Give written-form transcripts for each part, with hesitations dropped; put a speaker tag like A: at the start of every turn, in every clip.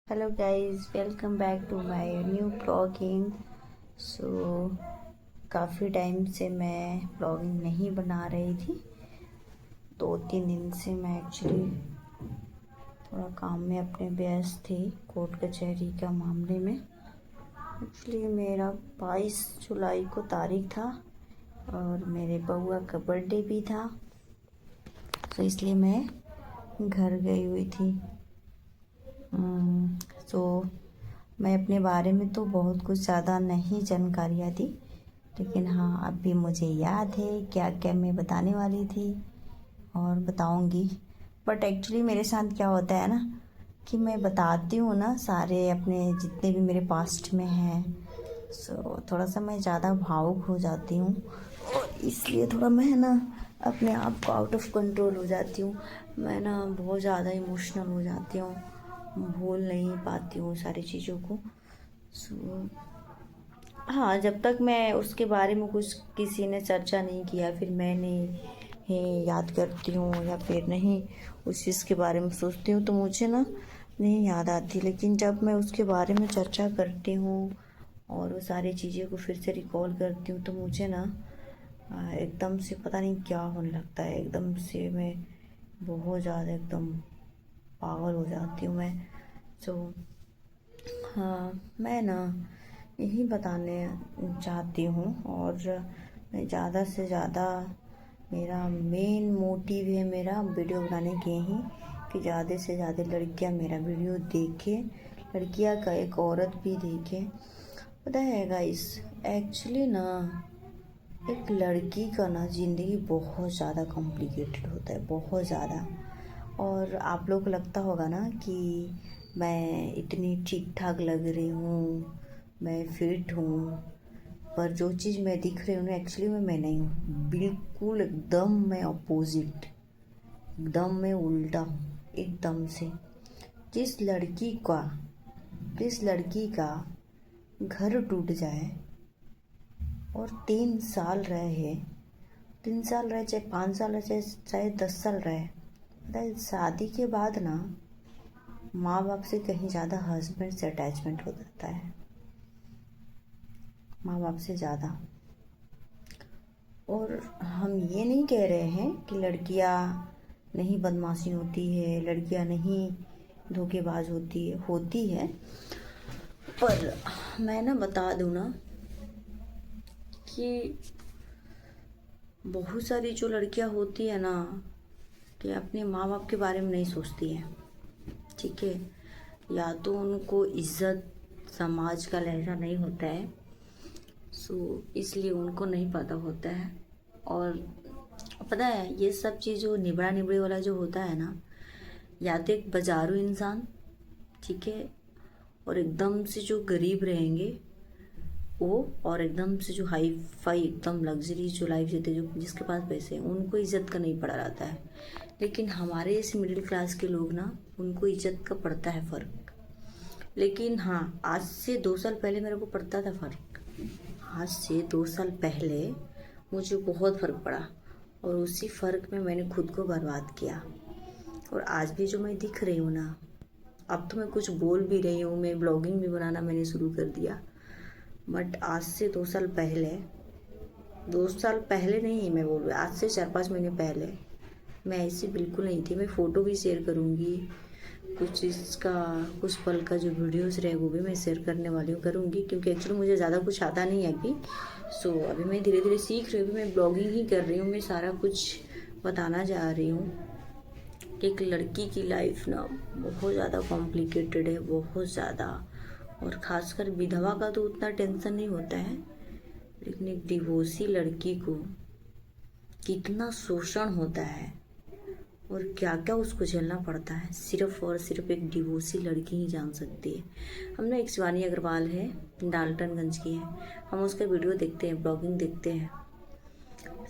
A: Hello guys, welcome back to my new blogging. So काफ़ी time से मैं blogging नहीं बना रही थी। 2-3 दिन से मैं एक्चुअली थोड़ा काम में अपने व्यस्त थी, कोर्ट कचहरी का मामले में। एक्चुअली मेरा 22 जुलाई को तारीख था और मेरे बउआ का बर्थडे भी था, तो इसलिए मैं घर गई हुई थी। तो मैं अपने बारे में तो बहुत कुछ ज़्यादा नहीं जानकारियाँ दी, लेकिन हाँ, अभी मुझे याद है क्या क्या मैं बताने वाली थी और बताऊंगी। बट एक्चुअली मेरे साथ क्या होता है ना कि मैं बताती हूँ ना सारे अपने जितने भी मेरे पास्ट में हैं, सो थोड़ा सा मैं ज़्यादा भावुक हो जाती हूँ और इसलिए थोड़ा मैं ना अपने आप को आउट ऑफ कंट्रोल हो जाती हूँ। मैं ना बहुत ज़्यादा इमोशनल हो जाती हूँ, भूल नहीं पाती हूँ सारी चीज़ों को। सो हाँ, जब तक मैं उसके बारे में कुछ किसी ने चर्चा नहीं किया, फिर मैंने ही याद करती हूँ या फिर नहीं उस चीज़ के बारे में सोचती हूँ, तो मुझे ना नहीं याद आती। लेकिन जब मैं उसके बारे में चर्चा करती हूँ और वो सारी चीज़ें को फिर से रिकॉल करती हूँ, तो मुझे ना एकदम से पता नहीं क्या होने लगता है। एकदम से मैं बहुत ज़्यादा एकदम पागल हो जाती हूँ मैं। सो हाँ, मैं ना यही बताने चाहती हूँ और मैं ज़्यादा से ज़्यादा मेरा मेन मोटिव है मेरा वीडियो बनाने के ही कि ज़्यादा से ज़्यादा लड़कियाँ मेरा वीडियो देखें, लड़कियाँ का एक औरत भी देखे। पता है गाइस, एक्चुअली ना एक लड़की का ना ज़िंदगी बहुत ज़्यादा कॉम्प्लिकेटेड होता है, बहुत ज़्यादा। और आप लोग को लगता होगा ना कि मैं इतनी ठीक ठाक लग रही हूँ, मैं फिट हूँ, पर जो चीज़ मैं दिख रही हूँ ना एक्चुअली में मैं नहीं हूँ। बिल्कुल एकदम मैं अपोजिट, एकदम मैं उल्टा हूँ एकदम से। जिस लड़की का जिस लड़की का घर टूट जाए और 3 साल रहे, 3 साल रहे, चाहे 5 साल रहे, चाहे 10 साल रहे, शादी के बाद ना माँ बाप से कहीं ज़्यादा हस्बैंड से अटैचमेंट हो जाता है, माँ बाप से ज़्यादा। और हम ये नहीं कह रहे हैं कि लड़कियाँ नहीं बदमाशी होती है, लड़कियाँ नहीं धोखेबाज होती है, पर मैं ना बता दूँ ना कि बहुत सारी जो लड़कियाँ होती है ना कि अपने माँ बाप के बारे में नहीं सोचती हैं, ठीक है। या तो उनको इज्जत समाज का लहजा नहीं होता है, सो इसलिए उनको नहीं पता होता है। और पता है ये सब चीज़ जो निबड़ा निबड़ी वाला जो होता है ना, या तो एक बाजारू इंसान, ठीक है, और एकदम से जो गरीब रहेंगे वो, और एकदम से जो हाई फाई एकदम लग्जरी जो लाइफ जीते, जो जिसके पास पैसे हैं, उनको इज्जत का नहीं पड़ा रहता है। लेकिन हमारे जैसे मिडिल क्लास के लोग ना, उनको इज्जत का पड़ता है फ़र्क। लेकिन हाँ, आज से 2 साल पहले मेरे को पड़ता था फ़र्क। आज से 2 साल पहले मुझे बहुत फ़र्क पड़ा और उसी फ़र्क में मैंने खुद को बर्बाद किया। और आज भी जो मैं दिख रही हूँ ना, अब तो मैं कुछ बोल भी रही हूँ, मैं ब्लॉगिंग भी बनाना मैंने शुरू कर दिया। बट आज से 2 साल पहले, 2 साल पहले नहीं मैं बोल रही, आज से 4-5 महीने पहले मैं ऐसी बिल्कुल नहीं थी। मैं फ़ोटो भी शेयर करूँगी, कुछ इसका कुछ पल का जो वीडियोस रहे वो भी मैं शेयर करने वाली हूँ, करूँगी, क्योंकि एक्चुअली मुझे ज़्यादा कुछ आता नहीं है अभी। सो अभी मैं धीरे धीरे सीख रही हूँ, मैं ब्लॉगिंग ही कर रही हूँ, मैं सारा कुछ बताना जा रही हूँ कि एक लड़की की लाइफ ना बहुत ज़्यादा कॉम्प्लिकेटेड है, बहुत ज़्यादा। और ख़ासकर विधवा का तो उतना टेंशन नहीं होता है, लेकिन एक डिवोर्सी लड़की को कितना शोषण होता है और क्या क्या उसको झेलना पड़ता है, सिर्फ और सिर्फ एक डिवोर्सी लड़की ही जान सकती है। हम ना एक शिवानी अग्रवाल है, डाल्टनगंज की है, हम उसका वीडियो देखते हैं, ब्लॉगिंग देखते हैं।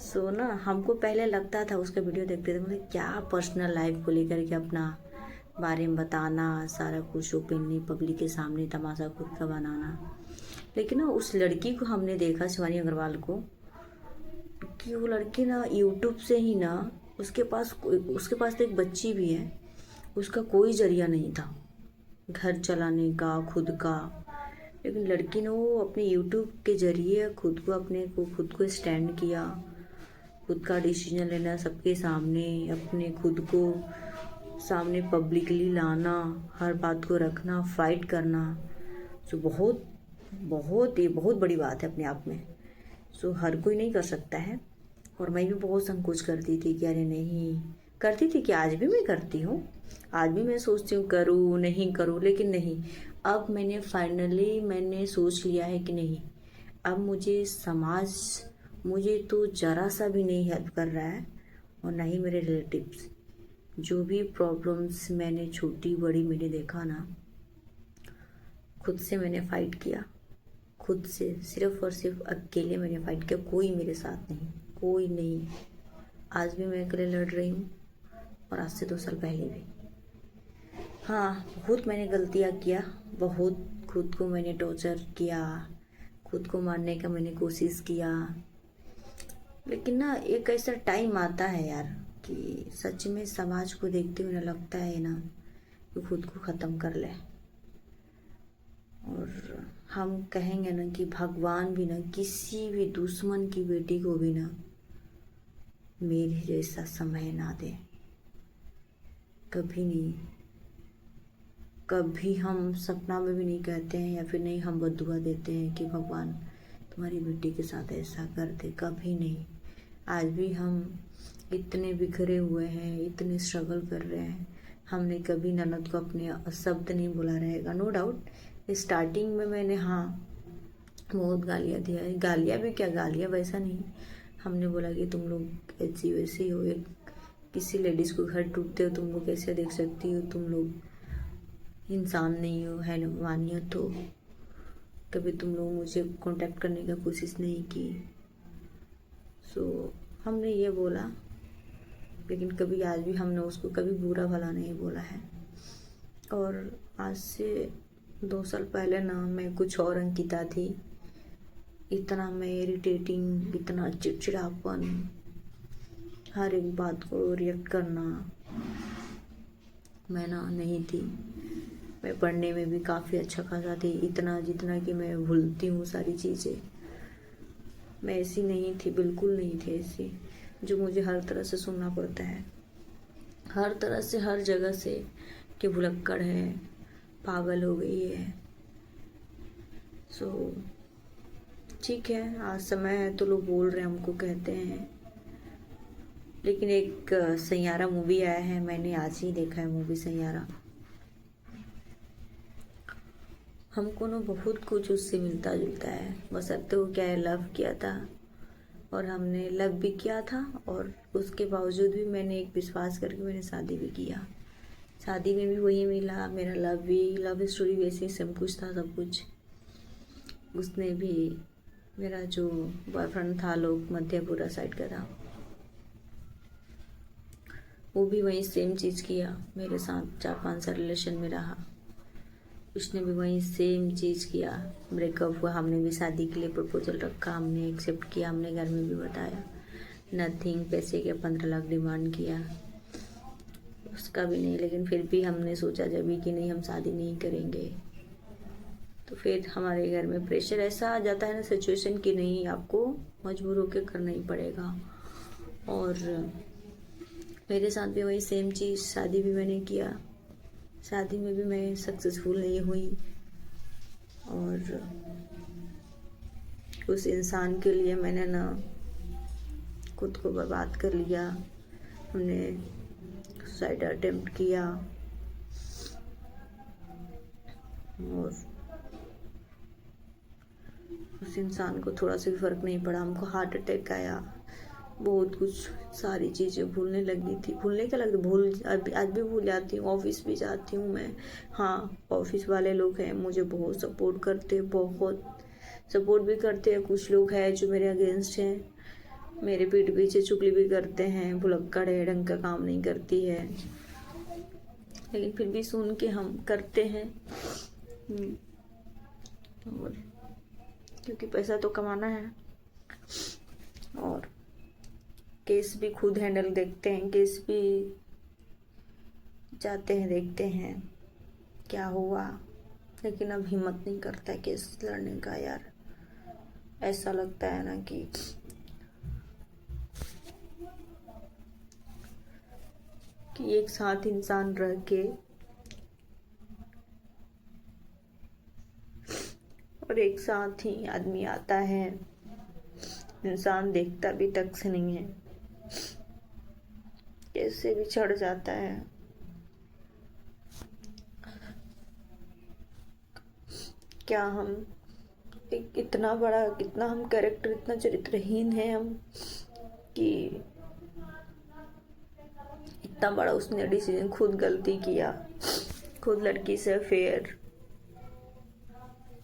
A: सो ना हमको पहले लगता था उसका वीडियो देखते थे, मतलब क्या पर्सनल लाइफ को लेकर के अपना बारे में बताना, सारा कुछ ओपनली पब्लिक के सामने तमाशा खुद का बनाना। लेकिन ना उस लड़की को हमने देखा, शिवानी अग्रवाल को, कि वो लड़की ना यूट्यूब से ही ना, उसके पास तो एक बच्ची भी है, उसका कोई जरिया नहीं था, घर चलाने का खुद का। लेकिन लड़की ने वो अपने यूट्यूब के जरिए खुद को स्टैंड किया, खुद का डिसीजन लेना सबके सामने, अपने खुद को सामने पब्लिकली लाना, हर बात को रखना, फाइट करना। सो बहुत बड़ी बात है अपने आप में। सो हर कोई नहीं कर सकता है। और मैं भी बहुत संकोच करती थी कि अरे नहीं करती थी, कि आज भी मैं करती हूँ, आज भी मैं सोचती हूँ करूँ नहीं करूँ, लेकिन नहीं। अब मैंने सोच लिया है कि नहीं, अब मुझे तो ज़रा सा भी नहीं हेल्प कर रहा है, और ना ही मेरे रिलेटिव्स। जो भी प्रॉब्लम्स मैंने छोटी बड़ी मैंने देखा ना, खुद से मैंने फाइट किया, खुद से सिर्फ और सिर्फ अकेले मैंने फाइट किया, कोई मेरे साथ नहीं, कोई नहीं। आज भी मैं अकेले लड़ रही हूँ, और आज से 2 साल पहले भी। हाँ, बहुत मैंने गलतियाँ किया, बहुत खुद को मैंने टॉर्चर किया, खुद को मारने का मैंने कोशिश किया। लेकिन ना एक ऐसा टाइम आता है यार कि सच में समाज को देखते हुए ना लगता है ना कि खुद को ख़त्म कर ले। और हम कहेंगे ना कि भगवान भी ना किसी भी दुश्मन की बेटी को भी ना मेरे जैसा समय ना दे, कभी नहीं। कभी हम सपना में भी नहीं कहते हैं, या फिर नहीं हम बद्दुआ देते हैं कि भगवान तुम्हारी बेटी के साथ ऐसा कर दे, कभी नहीं। आज भी हम इतने बिखरे हुए हैं, इतने स्ट्रगल कर रहे हैं, हमने कभी ननद को अपने शब्द नहीं बोला रहेगा। नो डाउट स्टार्टिंग में मैंने बहुत गालियाँ दिया है, गालियाँ भी क्या, गालियाँ वैसा नहीं, हमने बोला कि तुम लोग ऐसी वैसी हो, एक किसी लेडीज़ को घर टूटते हो तुम लोग कैसे देख सकती हो, तुम लोग इंसान नहीं हो, हैवानी हो। तो कभी तुम लोग मुझे कांटेक्ट करने की कोशिश नहीं की। सो हमने ये बोला, लेकिन कभी आज भी हमने उसको कभी बुरा भला नहीं बोला है। और आज से 2 साल पहले ना मैं कुछ और अंकिता थी, इतना मैं इरिटेटिंग, इतना चिड़चिड़ापन, हर एक बात को रिएक्ट करना मैं ना नहीं थी। मैं पढ़ने में भी काफ़ी अच्छा खासा थी, इतना जितना कि मैं भूलती हूँ सारी चीज़ें। मैं ऐसी नहीं थी, बिल्कुल नहीं थी ऐसी, जो मुझे हर तरह से सुनना पड़ता है, हर तरह से, हर जगह से कि भुलक्कड़ है, पागल हो गई है। सो ठीक है, आज समय है तो लोग बोल रहे हैं, हमको कहते हैं। लेकिन एक सैयारा मूवी आया है, मैंने आज ही देखा है मूवी सैयारा। हमको ना बहुत कुछ उससे मिलता जुलता है, बस अब तो क्या है, लव किया था, और हमने लव भी किया था, और उसके बावजूद भी मैंने एक विश्वास करके मैंने शादी भी किया। शादी में भी वही मिला, मेरा लव स्टोरी वैसे सेम कुछ था, सब कुछ। उसने भी, मेरा जो बॉयफ्रेंड था लोग मध्यपुरा साइड का था, वो भी वही सेम चीज़ किया मेरे साथ, 4-5 साल रिलेशन में रहा, उसने भी वही सेम चीज़ किया। ब्रेकअप हुआ, हमने भी शादी के लिए प्रपोजल रखा, हमने एक्सेप्ट किया, हमने घर में भी बताया, नथिंग, पैसे के 15 लाख डिमांड किया, उसका भी नहीं। लेकिन फिर भी हमने सोचा जब भी कि नहीं, हम शादी नहीं करेंगे। तो फिर हमारे घर में प्रेशर ऐसा आ जाता है ना सिचुएशन कि नहीं, आपको मजबूर होकर करना ही पड़ेगा। और मेरे साथ भी वही सेम चीज़, शादी भी मैंने किया, शादी में भी मैं सक्सेसफुल नहीं हुई, और उस इंसान के लिए मैंने ना खुद को बर्बाद कर लिया। हमने सुसाइड अटेम्प्ट किया, और उस इंसान को थोड़ा सा भी फ़र्क नहीं पड़ा, हमको हार्ट अटैक आया, बहुत कुछ, सारी चीज़ें भूलने लगी थी। भूलने का लगता, आज भी भूल जाती हूँ। ऑफिस भी जाती हूँ मैं, हाँ, ऑफिस वाले लोग हैं मुझे बहुत सपोर्ट करते, बहुत सपोर्ट भी करते हैं। कुछ लोग हैं जो मेरे अगेंस्ट हैं, मेरे पीठ पीछे चुगली भी करते हैं, भुलक्कड़ है, ढंग का काम नहीं करती है, लेकिन फिर भी सुन के हम करते हैं। और क्योंकि पैसा तो कमाना है, और केस भी खुद हैंडल देखते हैं, केस भी जाते हैं देखते हैं, क्या हुआ, लेकिन अब हिम्मत नहीं करता है केस लड़ने का यार। ऐसा लगता है ना कि एक साथ इंसान रह के और एक साथ ही आदमी आता है, इंसान देखता भी तक से नहीं है, कैसे भी चढ़ जाता है। क्या हम एक इतना बड़ा, कितना हम कैरेक्टर, इतना चरित्रहीन है हम कि इतना बड़ा उसने डिसीजन, खुद गलती किया, खुद लड़की से अफेयर,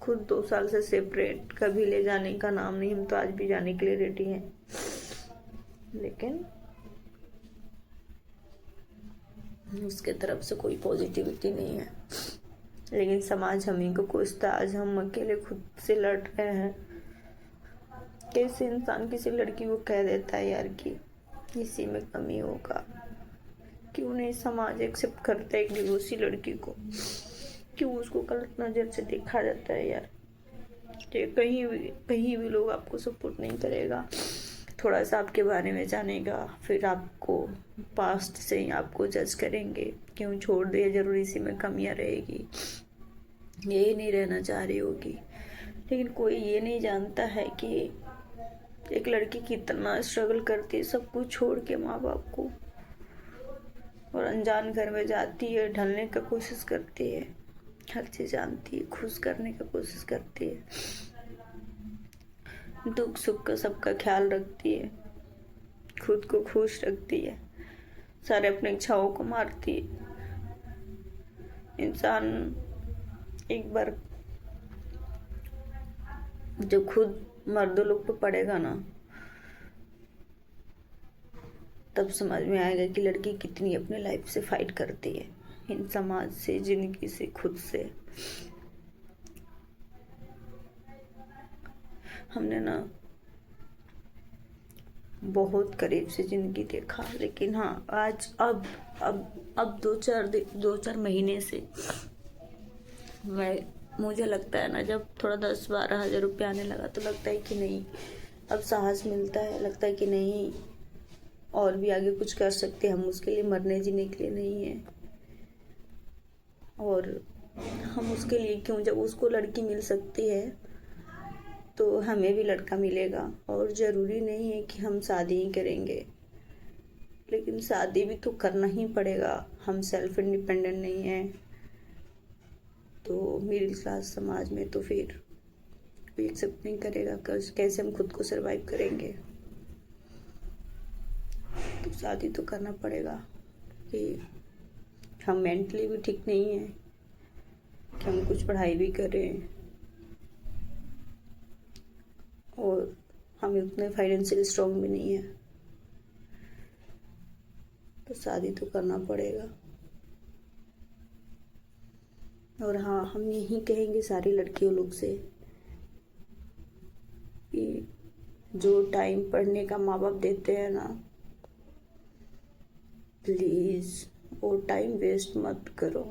A: खुद 2 साल से सेपरेट, कभी ले जाने का नाम नहीं। हम तो आज भी जाने के लिए रेडी हैं, लेकिन उसके तरफ से कोई पॉजिटिविटी नहीं है। लेकिन समाज हम ही को कोसता, आज हम अकेले खुद से लड़ रहे हैं। कैसे इंसान किसी लड़की को कह देता है यार कि इसी में कमी होगा। क्यों नहीं समाज एक्सेप्ट करता है एक डिवोर्सी लड़की को, क्यों उसको गलत नज़र से देखा जाता है यार। कि कहीं भी लोग आपको सपोर्ट नहीं करेगा, थोड़ा सा आपके बारे में जानेगा, फिर आपको पास्ट से ही आपको जज करेंगे, क्यों छोड़ दिया, जरूर इसी में कमियां रहेगी, यही नहीं रहना चाह रही होगी। लेकिन कोई ये नहीं जानता है कि एक लड़की कितना स्ट्रगल करती है सब कुछ छोड़ के माँ बाप को, और अनजान घर में जाती है, ढलने का कोशिश करती है, हर चीज जानती है, खुश करने का कोशिश करती है, दुख सुख का सबका ख्याल रखती है, खुद को खुश रखती है, सारे अपने इच्छाओं को मारती है। इंसान एक बार जब खुद मर्दों लोग पे पड़ेगा ना, तब समझ में आएगा कि लड़की कितनी अपने लाइफ से फाइट करती है, इन समाज से, जिंदगी से, खुद से। हमने ना बहुत करीब से जिंदगी देखा, लेकिन हाँ आज अब 2-4 महीने से मुझे लगता है ना, जब थोड़ा 10-12 हज़ार रुपये आने लगा तो लगता है कि नहीं, अब साहस मिलता है, लगता है कि नहीं और भी आगे कुछ कर सकते हैं हम, उसके लिए मरने जीने के लिए नहीं है। और हम उसके लिए क्यों, जब उसको लड़की मिल सकती है तो हमें भी लड़का मिलेगा। और ज़रूरी नहीं है कि हम शादी ही करेंगे, लेकिन शादी भी तो करना ही पड़ेगा। हम सेल्फ इंडिपेंडेंट नहीं हैं तो मिडिल क्लास समाज में तो फिर कोई एक्सेप्ट नहीं करेगा, कैसे हम खुद को सरवाइव करेंगे। तो शादी तो करना पड़ेगा कि हम मेंटली भी ठीक नहीं हैं कि हम कुछ पढ़ाई भी करें, और हम उतने फाइनेंशियली स्ट्रॉन्ग भी नहीं है, तो शादी तो करना पड़ेगा। और हाँ, हम यही कहेंगे सारी लड़कियों लोग से कि जो टाइम पढ़ने का माँ बाप देते हैं ना, प्लीज़ वो टाइम वेस्ट मत करो,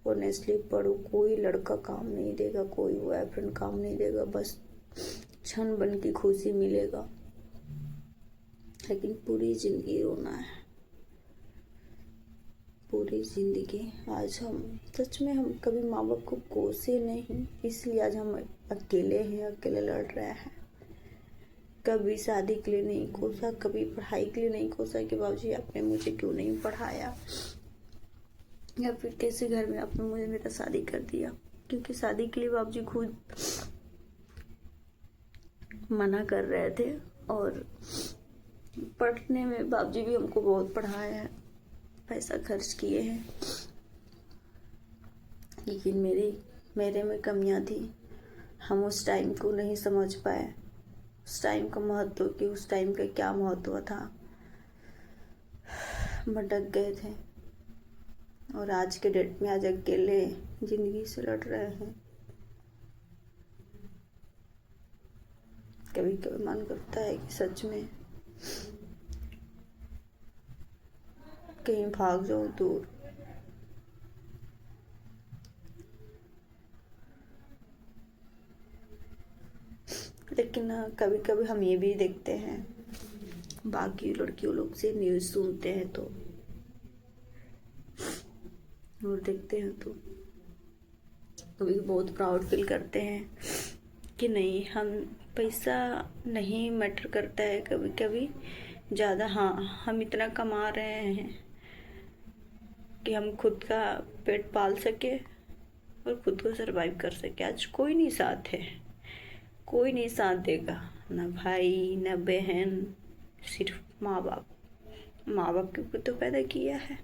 A: ऑनेस्टली पढ़ो। कोई लड़का काम नहीं देगा, कोई बॉयफ्रेंड काम नहीं देगा, बस क्षण बन की खुशी मिलेगा, लेकिन पूरी जिंदगी रोना है, पूरी जिंदगी। आज हम सच में, हम कभी माँ बाप को कोसे नहीं, इसलिए आज हम अकेले हैं, अकेले लड़ रहे हैं। कभी शादी के लिए नहीं कोसा, कभी पढ़ाई के लिए नहीं कोसा कि बाबूजी आपने मुझे क्यों नहीं पढ़ाया, या फिर कैसे घर में आपने मुझे मेरा शादी कर दिया। क्योंकि शादी के लिए बाबूजी खुद मना कर रहे थे, और पढ़ने में बाबूजी भी हमको बहुत पढ़ाया है, पैसा खर्च किए हैं, लेकिन मेरे में कमियां थी। हम उस टाइम को नहीं समझ पाए, उस टाइम का महत्व, कि उस टाइम का क्या महत्व था, भटक गए थे। और आज के डेट में आज अकेले जिंदगी से लड़ रहे हैं। कभी कभी मन करता है कि सच में कहीं भाग जाऊं दूर, लेकिन कभी कभी हम ये भी देखते हैं, बाकी लड़कियों लोग से न्यूज़ सुनते हैं तो और देखते हैं तो कभी बहुत प्राउड फील करते हैं कि नहीं, हम पैसा नहीं मैटर करता है कभी कभी ज़्यादा। हाँ, हम इतना कमा रहे हैं कि हम खुद का पेट पाल सके और खुद को सरवाइव कर सके। आज कोई नहीं साथ है, कोई नहीं साथ देगा, ना भाई ना बहन, सिर्फ माँ बाप। माँ बाप के ऊपर तो पैदा किया है,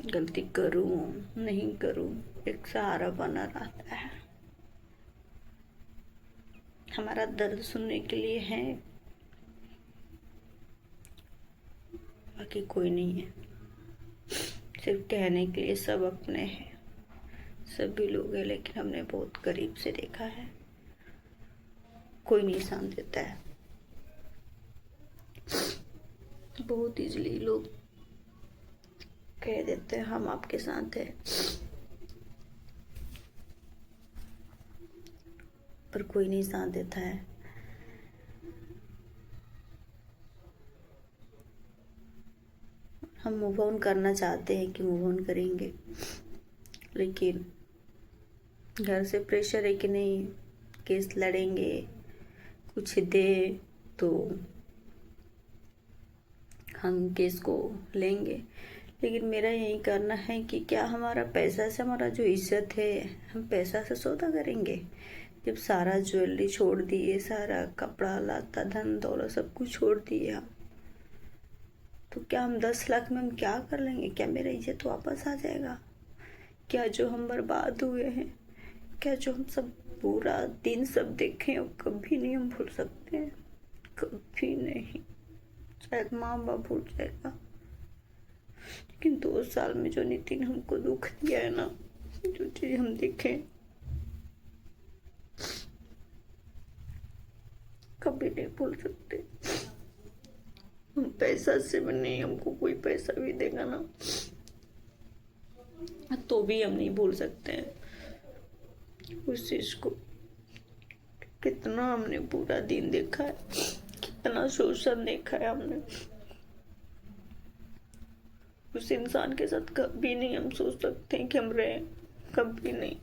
A: गलती करूं नहीं करूं एक सहारा बना रहता है, हमारा दर्द सुनने के लिए है, बाकी कोई नहीं है। सिर्फ कहने के लिए सब अपने हैं, सभी लोग हैं, लेकिन हमने बहुत करीब से देखा है, कोई नहीं साथ देता है। बहुत इजली लोग कह देते हैं हम आपके साथ हैं, पर कोई नहीं साथ देता है। हम मूव ऑन करना चाहते हैं कि मूव ऑन करेंगे, लेकिन घर से प्रेशर है कि नहीं केस लड़ेंगे, कुछ दे तो हम केस को लेंगे। लेकिन मेरा यही करना है कि क्या हमारा पैसा से हमारा जो इज्जत है, हम पैसा से सौदा करेंगे? जब सारा ज्वेलरी छोड़ दिए, सारा कपड़ा लाता धन दौलत सब कुछ छोड़ दिए हम, तो क्या हम 10 लाख में हम क्या कर लेंगे? क्या मेरा इज्जत वापस आ जाएगा? क्या जो हम बर्बाद हुए हैं, क्या जो हम सब पूरा दिन सब देखे और कभी नहीं हम भूल सकते हैं, कभी नहीं। शायद माँ बाप भूल जाएगा, लेकिन 2 साल में जो नितिन हमको दुख दिया है ना, जो चीज हम देखे कभी नहीं भूल सकते। हम पैसा से भी नहीं, हमको कोई पैसा भी देगा ना तो भी हम नहीं भूल सकते हैं उस चीज को। कितना हमने पूरा दिन देखा है, कितना शोषण देखा है हमने। उस इंसान के साथ कभी नहीं हम सोच सकते हैं कि हम रहे, कभी नहीं।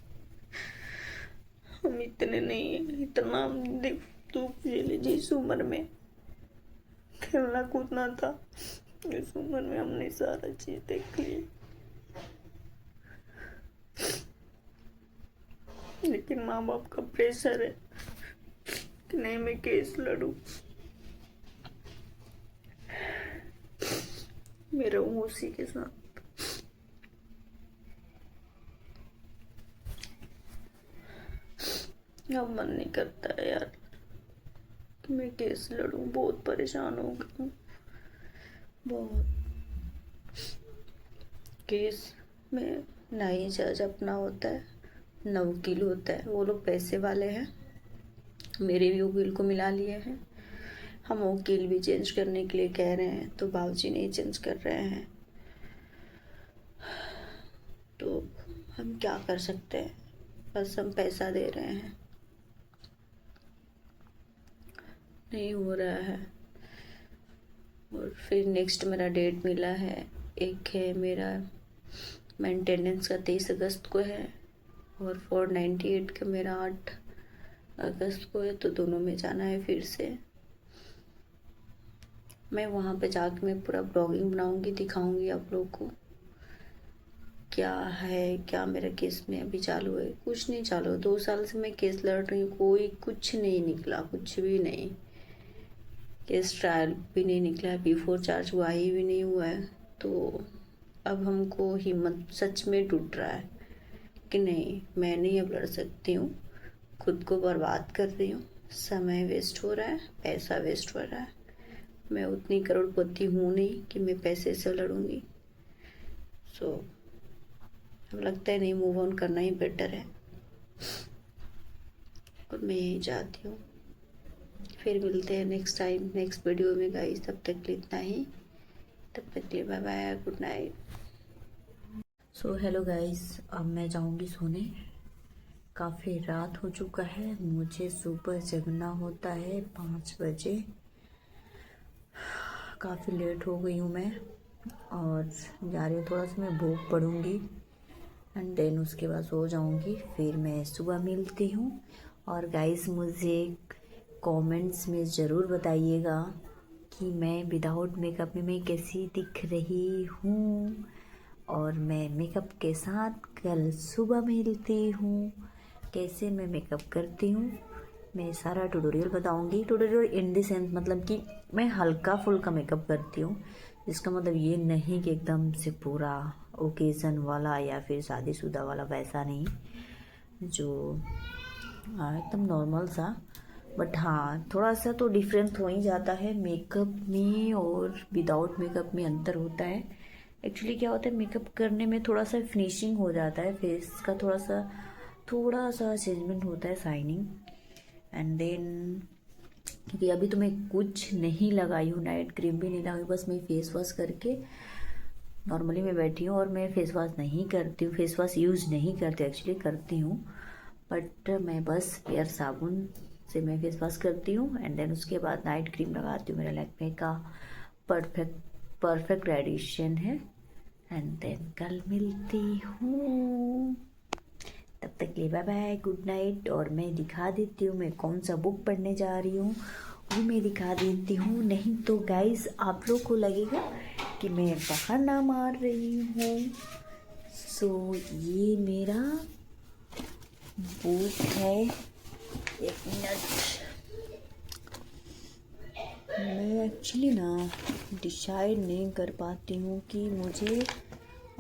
A: हम इतने नहीं है, इतना हम दुख झेले जिस उम्र में खेलना कूदना था, इस उम्र में हमने सारा चीज देख ली। लेकिन माँ बाप का प्रेशर है कि नहीं मैं केस लड़ू, मैं रहूं उसी के साथ। अब मन नहीं करता है यार कि मैं केस लड़ूं, बहुत परेशान हो गई हूँ बहुत। केस में ना ही जज अपना होता है, ना वकील होता है। वो लोग पैसे वाले हैं, मेरे भी वकील को मिला लिए हैं। हम वकील भी चेंज करने के लिए कह रहे हैं तो बाबूजी नहीं चेंज कर रहे हैं, तो हम क्या कर सकते हैं? बस हम पैसा दे रहे हैं, नहीं हो रहा है। और फिर नेक्स्ट मेरा डेट मिला है, एक है मेरा मेंटेनेंस का 23 अगस्त को है, और 498 का मेरा 8 अगस्त को है। तो दोनों में जाना है फिर से। मैं वहाँ पे जाके मैं पूरा ब्लॉगिंग बनाऊंगी, दिखाऊंगी आप लोगों को क्या है, क्या मेरा केस में अभी चालू है। कुछ नहीं चालू, 2 साल से मैं केस लड़ रही हूँ, कोई कुछ नहीं निकला, कुछ भी नहीं। केस ट्रायल भी नहीं निकला है, बिफोर चार्ज गवाही भी नहीं हुआ है। तो अब हमको हिम्मत सच में टूट रहा है कि नहीं, मैं नहीं अब लड़ सकती हूँ, खुद को बर्बाद कर रही हूँ, समय वेस्ट हो रहा है, पैसा वेस्ट हो रहा है। मैं उतनी करोड़पति हूँ नहीं कि मैं पैसे से लड़ूंगी। सो अब लगता है नहीं, मूव ऑन करना ही बेटर है, और मैं यही चाहती हूँ। फिर मिलते हैं नेक्स्ट टाइम, नेक्स्ट वीडियो में गाइस। तब तक के लिए इतना ही, तब तक के लिए bye bye, good night. So hello guys, अब मैं जाऊँगी सोने, काफ़ी रात हो चुका है, मुझे सुबह जगना होता है 5 बजे। काफ़ी लेट हो गई हूँ मैं और जा रही हूँ, थोड़ा सा मैं भूख पड़ूँगी एंड देन उसके बाद सो जाऊँगी। फिर मैं सुबह मिलती हूँ। और गाइस मुझे कमेंट्स में ज़रूर बताइएगा कि मैं विदाउट मेकअप में मैं कैसी दिख रही हूँ। और मैं मेकअप के साथ कल सुबह मिलती हूँ। कैसे मैं मेकअप करती हूँ मैं सारा ट्यूटोरियल बताऊँगी। ट्यूटोरियल इन द सेंस मतलब कि मैं हल्का फुल्का मेकअप करती हूँ, इसका मतलब ये नहीं कि एकदम से पूरा ओकेज़न वाला या फिर शादीशुदा वाला, वैसा नहीं, जो एकदम नॉर्मल सा। बट हाँ, थोड़ा सा तो डिफरेंस हो ही जाता है मेकअप में और विदाउट मेकअप में अंतर होता है। एक्चुअली क्या होता है, मेकअप करने में थोड़ा सा फिनिशिंग हो जाता है, फेस का थोड़ा सा चेंजमेंट होता है, शाइनिंग। एंड देन क्योंकि अभी तो मैं कुछ नहीं लगाई हूँ, नाइट क्रीम भी नहीं लगाई, बस मैं फेस वॉश करके नॉर्मली मैं बैठी हूँ। और मैं फेस वॉश नहीं करती हूँ, फेस वॉश यूज़ नहीं करती, एक्चुअली करती हूँ बट मैं बस एयर साबुन से मैं फेस वॉश करती हूँ एंड देन उसके बाद नाइट क्रीम लगाती हूँ। मेरा लैक्मे का परफेक्ट रेडिशन है। एंड देन कल मिलती हूँ, तब तक के लिए बाय बाय, गुड नाइट। और मैं दिखा देती हूँ मैं कौन सा बुक पढ़ने जा रही हूँ, वो मैं दिखा देती हूँ। नहीं तो गाइस आप लोग को लगेगा कि मैं बाहर ना मार रही हूँ। सो ये मेरा बुक है, एक मिनट। मैं एक्चुअली ना डिसाइड नहीं कर पाती हूँ कि मुझे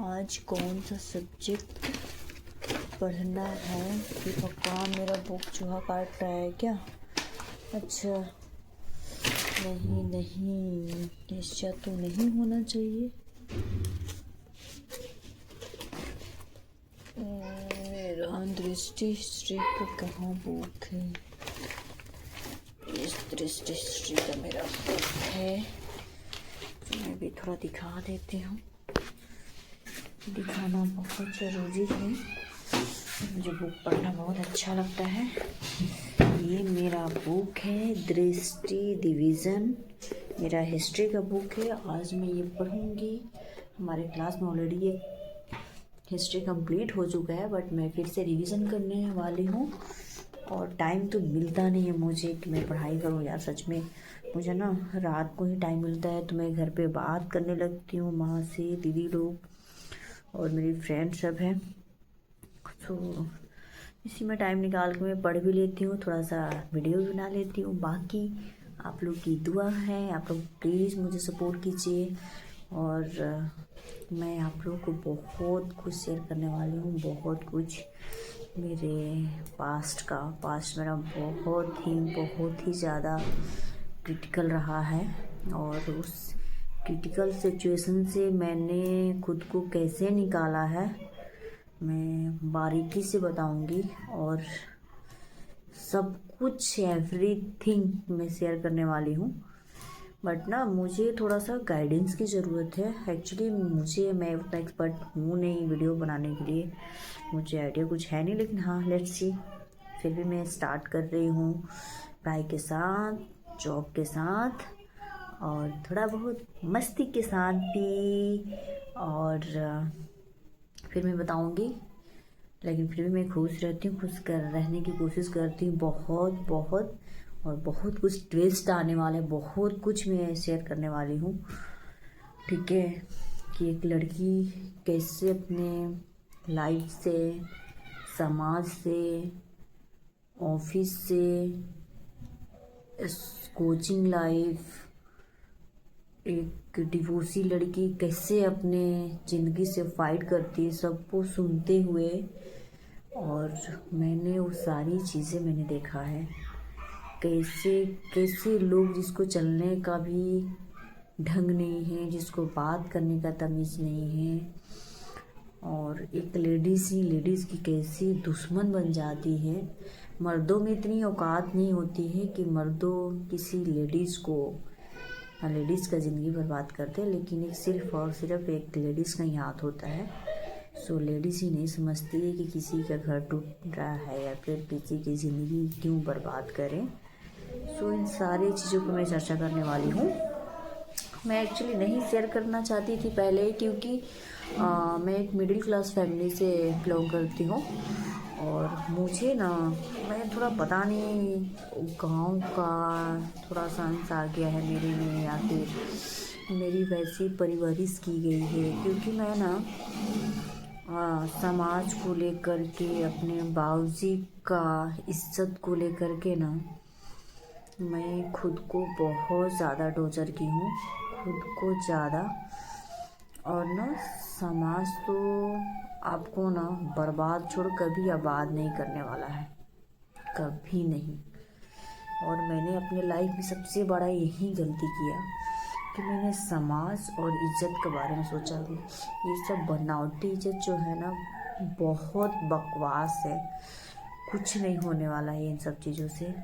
A: आज कौन सा सब्जेक्ट पढ़ना है। कि भगवान, मेरा बुक चूहा काट रहा है क्या? अच्छा, नहीं, ऐसा तो नहीं होना चाहिए। मेरा दृष्टि हिस्ट्री का कहाँ बुक है? इस दृष्टि हिस्ट्री का मेरा बुक है, तो मैं भी थोड़ा दिखा देती हूँ। दिखाना बहुत ज़रूरी है, मुझे बुक पढ़ना बहुत अच्छा लगता है। ये मेरा बुक है दृष्टि डिवीज़न, मेरा हिस्ट्री का बुक है। आज मैं ये पढ़ूँगी। हमारे क्लास में ऑलरेडी ये हिस्ट्री कंप्लीट हो चुका है बट मैं फिर से रिवीजन करने वाली हूँ। और टाइम तो मिलता नहीं है मुझे कि मैं पढ़ाई करूँ यार, सच में मुझे ना रात को ही टाइम मिलता है, तो मैं घर पे बात करने लगती हूँ माँ से, दीदी लोग और मेरी फ्रेंड सब हैं। तो इसी में टाइम निकाल के मैं पढ़ भी लेती हूँ, थोड़ा सा वीडियो भी बना लेती हूँ। बाकी आप लोग की दुआ है, आप लोग प्लीज़ मुझे सपोर्ट कीजिए। और मैं आप लोगों को बहुत कुछ शेयर करने वाली हूँ, बहुत कुछ मेरे पास्ट मेरा बहुत ही ज़्यादा क्रिटिकल रहा है। और उस क्रिटिकल सिचुएशन से मैंने खुद को कैसे निकाला है मैं बारीकी से बताऊंगी। और सब कुछ एवरीथिंग मैं शेयर करने वाली हूँ। बट ना मुझे थोड़ा सा गाइडेंस की ज़रूरत है। एक्चुअली मैं उतना एक्सपर्ट हूँ नहीं वीडियो बनाने के लिए, मुझे आइडिया कुछ है नहीं, लेकिन हाँ लेट्स सी। फिर भी मैं स्टार्ट कर रही हूँ पढ़ाई के साथ, जॉब के साथ और थोड़ा बहुत मस्ती के साथ भी। और फिर मैं बताऊँगी, लेकिन फिर भी मैं खुश रहती हूँ, खुश कर रहने की कोशिश करती हूँ बहुत। और बहुत कुछ ट्विस्ट आने वाले, बहुत कुछ मैं शेयर करने वाली हूँ, ठीक है। कि एक लड़की कैसे अपने लाइफ से, समाज से, ऑफिस से, कोचिंग लाइफ, एक डिवोर्सी लड़की कैसे अपने ज़िंदगी से फाइट करती है, सबको सुनते हुए। और मैंने वो सारी चीज़ें मैंने देखा है, कैसे लोग जिसको चलने का भी ढंग नहीं है, जिसको बात करने का तमीज़ नहीं है, और एक लेडीज़ की कैसी दुश्मन बन जाती है। मर्दों में इतनी औकात नहीं होती है कि मर्दों किसी लेडीज़ का ज़िंदगी बर्बाद करते हैं, लेकिन एक सिर्फ और सिर्फ एक लेडीज़ का ही हाथ होता है सो लेडीज़ ही नहीं समझती है कि किसी का घर टूट रहा है या फिर किसी की ज़िंदगी क्यों बर्बाद करें। सो इन सारी चीज़ों पर मैं चर्चा करने वाली हूँ। मैं एक्चुअली नहीं शेयर करना चाहती थी पहले, क्योंकि मैं एक मिडिल क्लास फैमिली से बिलोंग करती हूँ और मुझे ना, मैं थोड़ा पता नहीं गांव का थोड़ा सा अंश आ गया है मेरे में, या फिर मेरी वैसी परवरिश की गई है। क्योंकि मैं ना समाज को लेकर के, अपने बाबूजी का इज्जत को लेकर के ना, मैं खुद को बहुत ज़्यादा टॉर्चर की हूँ, खुद को ज़्यादा। और ना समाज तो आपको ना बर्बाद छोड़ कभी आबाद नहीं करने वाला है, कभी नहीं। और मैंने अपने लाइफ में सबसे बड़ा यही गलती किया कि मैंने समाज और इज्जत के बारे में सोचा कि ये सब बनावटी इज्जत जो है ना, बहुत बकवास है, कुछ नहीं होने वाला है इन सब चीज़ों से।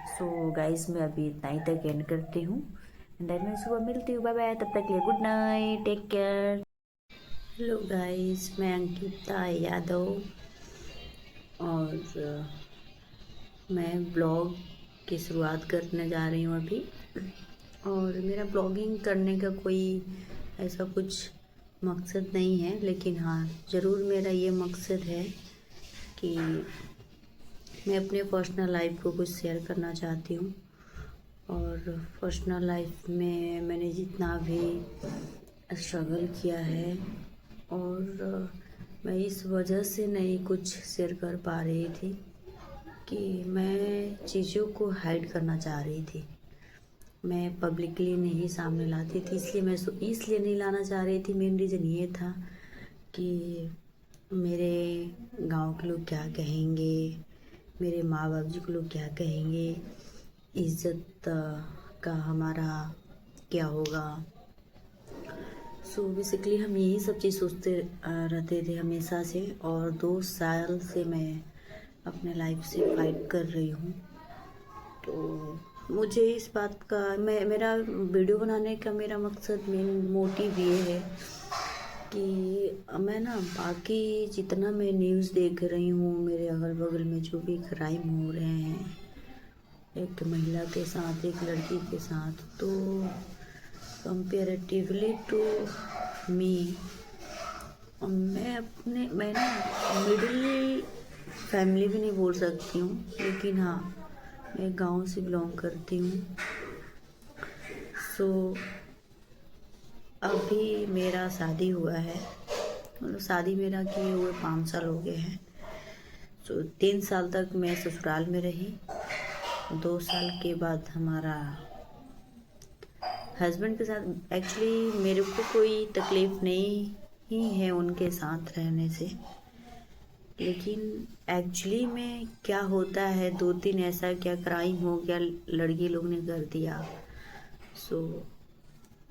A: सो गाइस, मैं अभी इतना ही तक एंड करती हूँ, देन मैं सुबह मिलती हूँ। बाय बाय, तब तक के लिए good night, take care. Hello guys, मैं अंकिता यादव और मैं ब्लॉग की शुरुआत करने जा रही हूँ अभी। और मेरा ब्लॉगिंग करने का कोई ऐसा कुछ मकसद नहीं है, लेकिन हाँ ज़रूर मेरा ये मकसद है कि मैं अपने पर्सनल लाइफ को कुछ शेयर करना चाहती हूँ। और पर्सनल लाइफ में मैंने जितना भी स्ट्रगल किया है, और मैं इस वजह से नहीं कुछ शेयर कर पा रही थी कि मैं चीज़ों को हाइड करना चाह रही थी, मैं पब्लिकली नहीं सामने लाती थी। इसलिए मैं इसलिए नहीं लाना चाह रही थी, मेन रीज़न ये था कि मेरे गांव के लोग क्या कहेंगे, मेरे माँ बाप जी को लोग क्या कहेंगे, इज़्ज़त का हमारा क्या होगा। सो बेसिकली हम यही सब चीज़ सोचते रहते थे हमेशा से, और 2 साल से मैं अपने लाइफ से फाइट कर रही हूँ। तो मुझे इस बात का, मेरा वीडियो बनाने का मेरा मकसद, मेन मोटिव ये है कि मैं ना बाकी जितना मैं न्यूज़ देख रही हूँ, मेरे अगल बगल में जो भी क्राइम हो रहे हैं एक महिला के साथ, एक लड़की के साथ, तो कंपेरेटिवली टू मी, मैं ना मिडिल फैमिली भी नहीं बोल सकती हूँ, लेकिन हाँ मैं गांव से बिलोंग करती हूँ। सो अभी मेरा शादी हुआ है, मतलब शादी मेरा किए हुए 5 साल हो गए हैं। सो 3 साल तक मैं ससुराल में रही, 2 साल के बाद हमारा हस्बैंड के साथ, एक्चुअली मेरे को कोई तकलीफ़ नहीं ही है उनके साथ रहने से, लेकिन एक्चुअली में क्या होता है, 2-3 ऐसा क्या क्राइम हो गया, लड़की लोग ने कर दिया। सो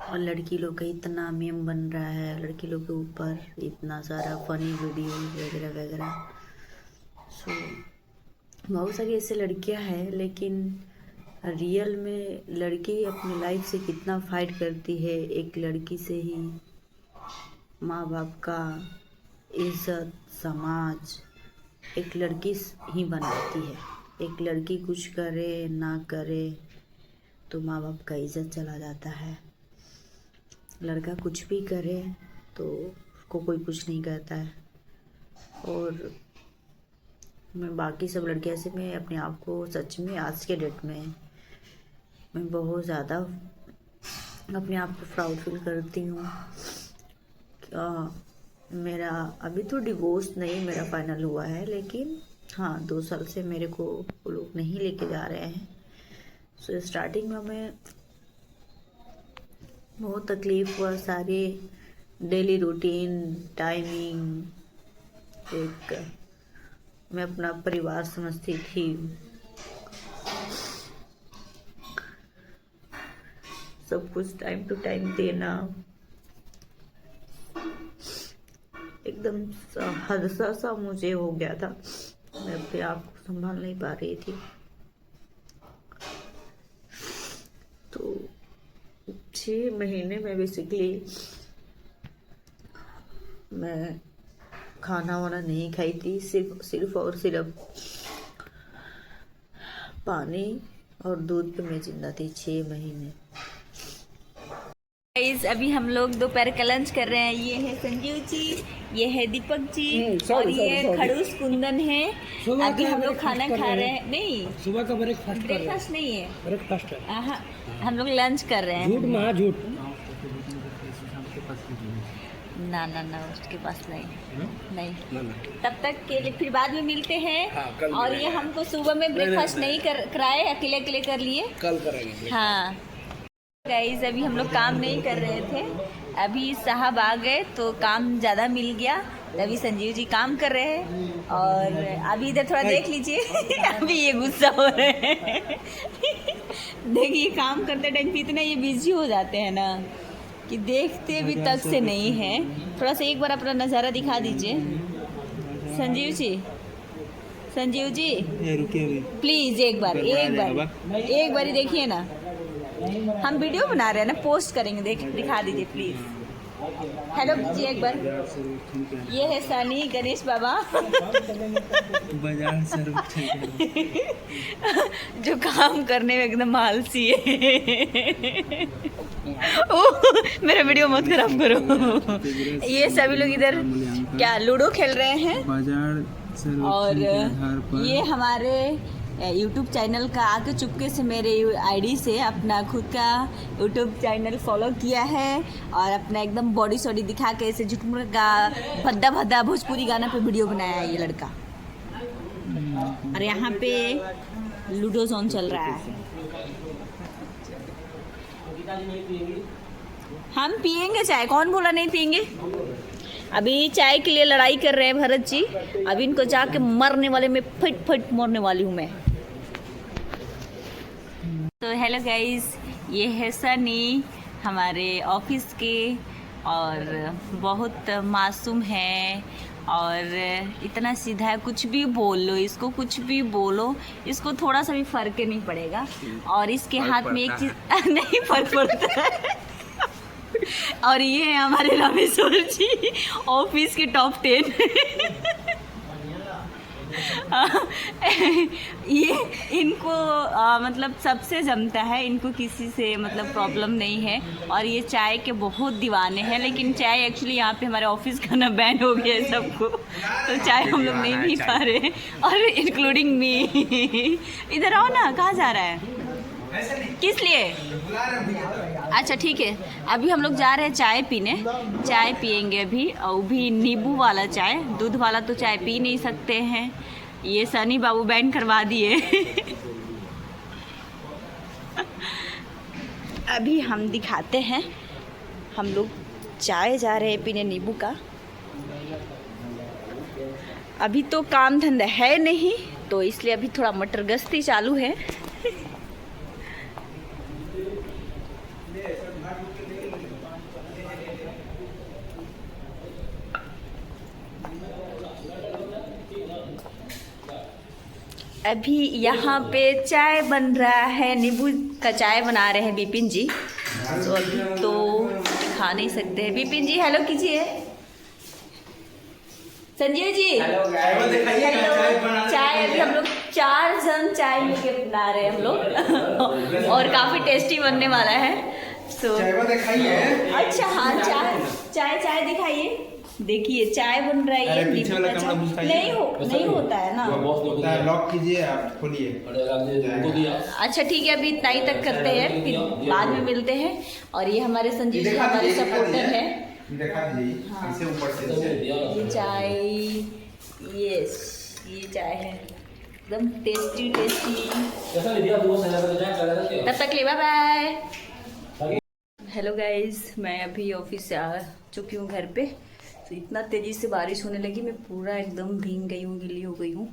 A: और लड़की लोग का इतना मेम बन रहा है, लड़की लोग के ऊपर इतना सारा फनी वीडियो वगैरह वगैरह। सो बहुत सारी ऐसे लड़कियां हैं, लेकिन रियल में लड़की अपनी लाइफ से कितना फाइट करती है, एक लड़की से ही माँ बाप का इज्जत, समाज एक लड़की ही बनाती है। एक लड़की कुछ करे ना करे तो माँ बाप का इज्जत चला जाता है, लड़का कुछ भी करे तो उसको कोई कुछ नहीं कहता है। और मैं बाकी सब लड़कियों से, मैं अपने आप को सच में आज के डेट में मैं बहुत ज़्यादा अपने आप को प्राउड फील करती हूँ। मेरा अभी तो डिवोर्स नहीं मेरा फाइनल हुआ है, लेकिन हाँ 2 साल से मेरे को वो लोग नहीं लेके जा रहे हैं। सो स्टार्टिंग में हमें बहुत तकलीफ़ हुआ, सारे डेली रूटीन टाइमिंग, एक मैं अपना परिवार समझती थी, सब कुछ टाइम टू टाइम देना, एकदम हादसा सा मुझे हो गया था, मैं अपने आप को संभाल नहीं पा रही थी। तो 6 महीने में बेसिकली मैं खाना वाना नहीं खाई थी, सिर्फ और सिर्फ पानी और दूध पे मैं जिंदा थी 6 महीने। अभी हम लोग दोपहर का लंच कर रहे हैं। ये है संजीव जी, ये है दीपक जी और ये खड़ूस कुंदन है। अभी हम लोग खाना खा रहे हैं। नहीं,
B: सुबह का ब्रेकफास्ट
A: नहीं है,
B: ब्रेकफास्ट है।
A: हम लोग लंच कर रहे हैं।
B: झूठ
A: ना उसके पास नहीं। तब तक के लिए फिर बाद में मिलते हैं। और ये हमको सुबह में ब्रेकफास्ट नहीं कराए, अकेले कर लिए, कल करेंगे। हाँ गाइस, अभी हम लोग काम नहीं कर रहे थे, अभी साहब आ गए तो काम ज़्यादा मिल गया, अभी संजीव जी काम कर रहे हैं। और अभी इधर थोड़ा देख लीजिए अभी ये गुस्सा हो रहे हैं देखिए काम करते टाइम पे इतना ये बिजी हो जाते हैं ना कि देखते भी तक से नहीं है। थोड़ा सा एक बार अपना नज़ारा दिखा दीजिए संजीव जी प्लीज़ एक बार ही देखिए ना, हम वीडियो बना रहे हैं ना, पोस्ट करेंगे, दिखा दीजिए प्लीज़। हेलो जी एक बार। ये है सनी, गणेश बाबा
B: बाजार सर
A: जो काम करने में एकदम आलसी है मेरा वीडियो मत खराब करो ये सभी लोग इधर क्या लूडो खेल रहे हैं।
B: बाजार
A: और ये हमारे यूट्यूब चैनल का आके चुपके से मेरे आईडी से अपना खुद का यूट्यूब चैनल फॉलो किया है और अपना एकदम बॉडी सॉडी दिखा के ऐसे झुटमुटका भद्दा भोजपुरी गाना पे वीडियो बनाया है ये लड़का। और यहाँ पे लूडो जोन चल रहा है। हम पियेंगे चाय, कौन बोला नहीं पियेंगे। अभी चाय के लिए लड़ाई कर रहे हैं भरत जी, अभी इनको जाके मरने वाले में फट मरने वाली हूँ मैं। तो हेलो गाइस, ये है सनी हमारे ऑफिस के और बहुत मासूम है और इतना सीधा है, कुछ भी बोल लो इसको, कुछ भी बोलो इसको, थोड़ा सा भी फर्क नहीं पड़ेगा। और इसके हाथ में एक चीज़ नहीं फर्क पड़ता है और ये है हमारे रामेश्वर जी ऑफिस के टॉप 10 ये इनको मतलब सबसे जमता है, इनको किसी से मतलब प्रॉब्लम नहीं है। और ये चाय के बहुत दीवाने हैं, लेकिन चाय एक्चुअली यहाँ पे हमारे ऑफिस का ना बैन हो गया है सबको, तो चाय हम लोग नहीं पी पा रहे हैं और इंक्लूडिंग मी इधर आओ ना, कहाँ जा रहा है, किस लिए। अच्छा ठीक है, अभी हम लोग जा रहे हैं चाय पीने, चाय पियेंगे अभी, और भी नींबू वाला चाय, दूध वाला तो चाय पी नहीं सकते हैं, ये सनी बाबू बैन करवा दिए अभी हम दिखाते हैं, हम लोग चाय जा रहे हैं पीने नींबू का। अभी तो काम धंधा है नहीं, तो इसलिए अभी थोड़ा मटर गश्ती चालू है अभी यहाँ पे चाय बन रहा है, नींबू का चाय बना रहे हैं विपिन जी। तो अभी तो खा नहीं सकते हैं। विपिन जी हेलो कीजिए। संजय जी हेलो, चाय अभी हम लोग 4 जन चाय लेके बना रहे हैं हम लोग और काफ़ी टेस्टी बनने वाला है। अच्छा हाँ, चाय दिखाइए, देखिए चाय बन रही है। नहीं होता है ना,
C: लॉक कीजिए, आप खोलिए।
A: अच्छा ठीक है, अभी इतना ही तक करते हैं, फिर बाद में मिलते हैं। और ये हमारे संजीव जी हमारे सपोर्टर है। ये चाय, ये चाय है एकदम टेस्टी। तब तक ले बाय बाय। हेलो गाइस, मैं अभी ऑफिस से आ चुकी हूँ घर पे। तो इतना तेज़ी से बारिश होने लगी, मैं पूरा एकदम भीग गई हूँ, गीली हो गई हूँ।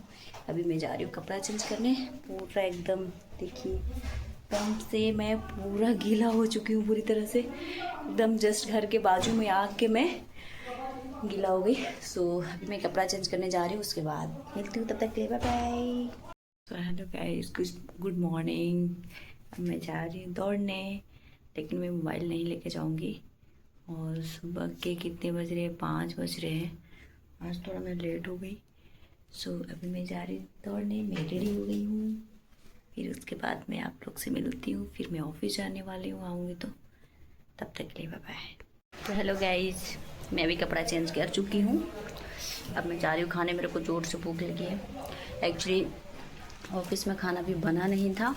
A: अभी मैं जा रही हूँ कपड़ा चेंज करने, पूरा एकदम देखिए एकदम से मैं पूरा गीला हो चुकी हूँ पूरी तरह से, एकदम जस्ट घर के बाजू में आके मैं गीला हो गई। सो अभी मैं कपड़ा चेंज करने जा रही हूँ, उसके बाद मिलती हूँ, तब तक के लिए बाय बाय। तो हेलो गाइस, गुड मॉर्निंग। अब मैं जा रही हूँ दौड़ने, लेकिन मैं मोबाइल नहीं लेके जाऊँगी, और सुबह के कितने बज रहे हैं, 5 बज रहे हैं। आज थोड़ा मैं लेट हो गई। सो अभी मैं जा रही दौड़ने, मैं रेडी हो गई हूँ। फिर उसके बाद मैं आप लोग से मिलती हूँ। फिर मैं ऑफिस जाने वाली हूँ, आऊँगी तो। तब तक के लिए बाय बाय। तो हेलो गाइज, मैं भी कपड़ा चेंज कर चुकी हूँ। अब मैं जा रही हूँ खाने, मेरे को जोर से भूख लगी है। एक्चुअली ऑफिस में खाना भी बना नहीं था,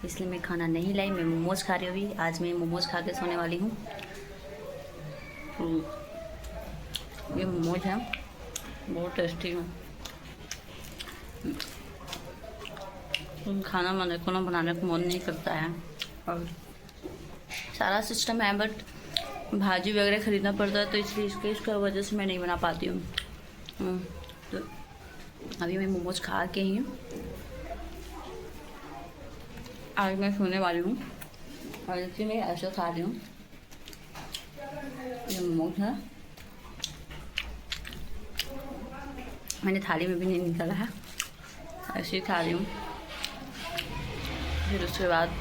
A: इसलिए मैं खाना नहीं लाई। मैं मोमोज़ खा रही हूँ अभी। आज मैं मोमोज़ खा के सोने वाली हूँ। ये मोमोज है, बहुत टेस्टी है। खाना बनाने को मन नहीं करता है और सारा सिस्टम है, बट भाजी वगैरह ख़रीदना पड़ता है, तो इसलिए इसका वजह से मैं नहीं बना पाती हूँ। तो अभी मैं मोमोज खा के ही आज मैं सोने वाली हूँ। और इसलिए मैं ऐसे खा रही हूँ। ये मोमोज है, मैंने थाली में भी नहीं निकाला है, ऐसे ही खा रही हूँ। फिर उसके बाद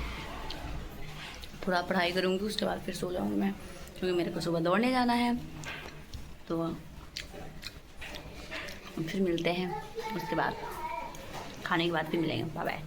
A: थोड़ा पढ़ाई करूँगी, उसके बाद फिर सो जाऊँगी मैं, क्योंकि मेरे को सुबह दौड़ने जाना है। तो फिर मिलते हैं, उसके बाद खाने के बाद फिर मिलेंगे। Bye bye.